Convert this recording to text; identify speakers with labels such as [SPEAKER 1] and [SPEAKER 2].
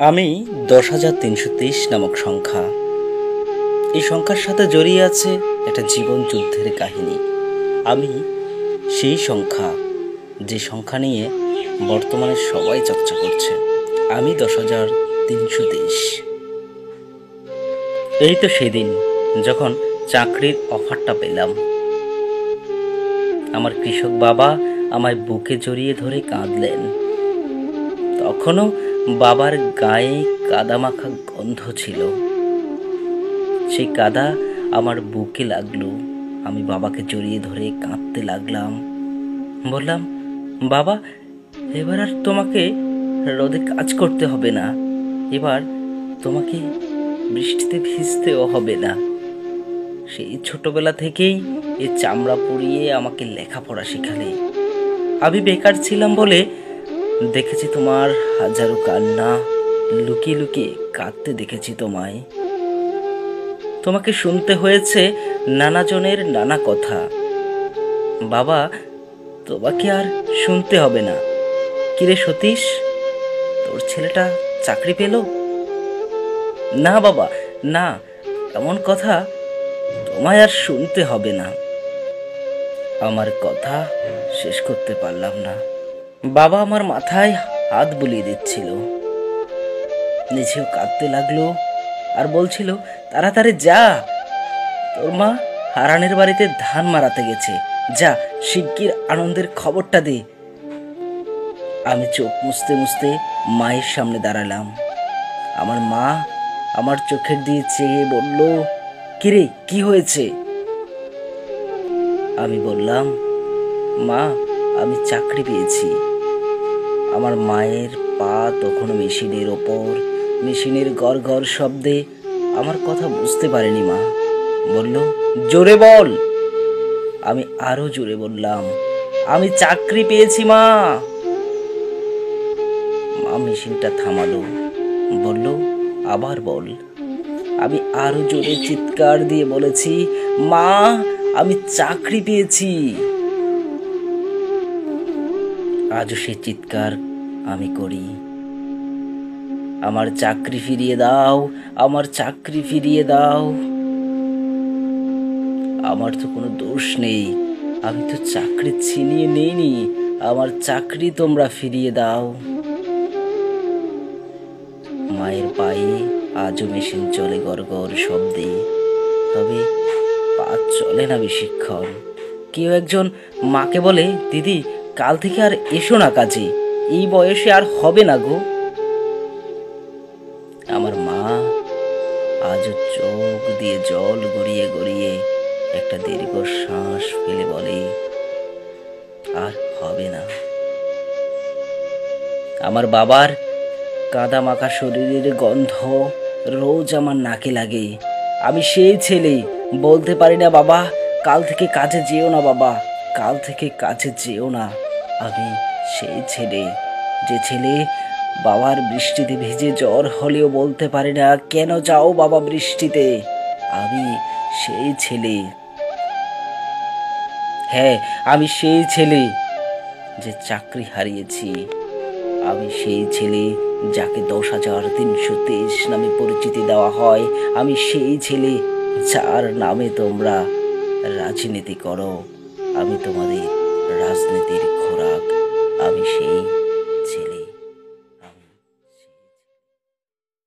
[SPEAKER 1] আমি ১০,৩২৩ নামক সংখ্যা। এই সংখ্যার সাথে জড়িয়ে আছে একটা জীবন যুদ্ধের কাহিনী। আমি সেই সংখ্যা, যে সংখ্যা নিয়ে বর্তমানে সবাই চর্চা করছে। আমি ১০,৩২৩। এই তো সেদিন যখন চাকরির অফারটা পেলাম, আমার কৃষক বাবা আমায় বুকে জড়িয়ে ধরে কাঁদলেন। তখনও বাবার গায়ে কাদামাখা গন্ধ ছিল। সেই কাদা আমার বুকে লাগলো। আমি বাবাকে জড়িয়ে ধরে কাঁদতে লাগলাম। বললাম, বাবা, এবার আর তোমাকে রোদে কাজ করতে হবে না। এবার তোমাকে বৃষ্টিতে ভিজতেও হবে না। সেই ছোটবেলা থেকেই এ চামড়া পুড়িয়ে আমাকে লেখাপড়া শেখালে। আমি বেকার ছিলাম বলে দেখেছি তোমার হাজারো কান্না, লুকিয়ে লুকিয়ে কাঁদতে দেখেছি তোমায়। তোমাকে শুনতে হয়েছে নানা জনের নানা কথা। বাবা, তোমাকে আর শুনতে হবে না। কিরে সতীশ, তোর ছেলেটা চাকরি পেল? না বাবা, না, এমন কথা তোমায় আর শুনতে হবে না। আমার কথা শেষ করতে পারলাম না। বাবা আমার মাথায় হাত বুলিয়ে দিচ্ছিল, নিজেও কাঁদতে লাগলো আর বলছিল, তাড়াতাড়ি যা, তোর মা হারানের বাড়িতে ধান মারাতে গেছে, যা শিগগির আনন্দের খবরটা দে। আমি চোখ মুছতে মুছতে মায়ের সামনে দাঁড়ালাম। আমার মা আমার চোখের দিয়ে চেয়ে বলল, কিরে, কি হয়েছে? আমি বললাম, মা, আমি চাকরি পেয়েছি। আমার মায়ের পা তখনও মেশিনের ওপর, মেশিনের গড় গড় শব্দে। আমার কথা বুঝতে পারেনি মা। বলল, জোরে বল। আমি আরো জোরে বললাম, আমি চাকরি পেয়েছি মা। মা মেশিনটা থামালো, বলল, আবার বল। আমি আরো জোরে চিৎকার দিয়ে বলেছি, মা, আমি চাকরি পেয়েছি। আজও সে চিৎকার আমি করি, আমার চাকরি ফিরিয়ে দাও, আমার চাকরি ফিরিয়ে দাও। আমার তো কোনো দোষ নেই, আমি তো চাকরি ছিনিয়ে নেইনি। আমার চাকরি তোমরা ফিরিয়ে দাও। মায়ের পায়ে আজও মেশিন চলে গড় গড় শব্দে, তবে পা চলে না বেশিক্ষণ। কেউ একজন মাকে বলে, দিদি, কাল থেকে আর এসো না কাজে, এই বয়সে আর হবে না গো। আমার মা আজও চোখ দিয়ে জল গড়িয়ে গড়িয়ে একটা দীর্ঘ শ্বাস ফেলে বলে, আর হবে না। আমার বাবার কাদা মাখা শরীরের গন্ধ রোজ আমার নাকে লাগে। আমি সেই ছেলে, বলতে পারি না, বাবা, কাল থেকে কাজে যেও না, বাবা, কাল থেকে কাজে যেও না। আমি সেই ছেলে, যে ছেলে বাবার বৃষ্টিতে ভিজে জ্বর হলেও বলতে পারি না, কেন যাও বাবা বৃষ্টিতে। আমি সেই ছেলে। হ্যাঁ, আমি সেই ছেলে যে চাকরি হারিয়েছি। আমি সেই ছেলে যাকে ১০,৩২৩ নামে পরিচিতি দেওয়া হয়। আমি সেই ছেলে যার নামে তোমরা রাজনীতি করো। আমি তোমাদের রাজনীতির খোরাক। আমি সেই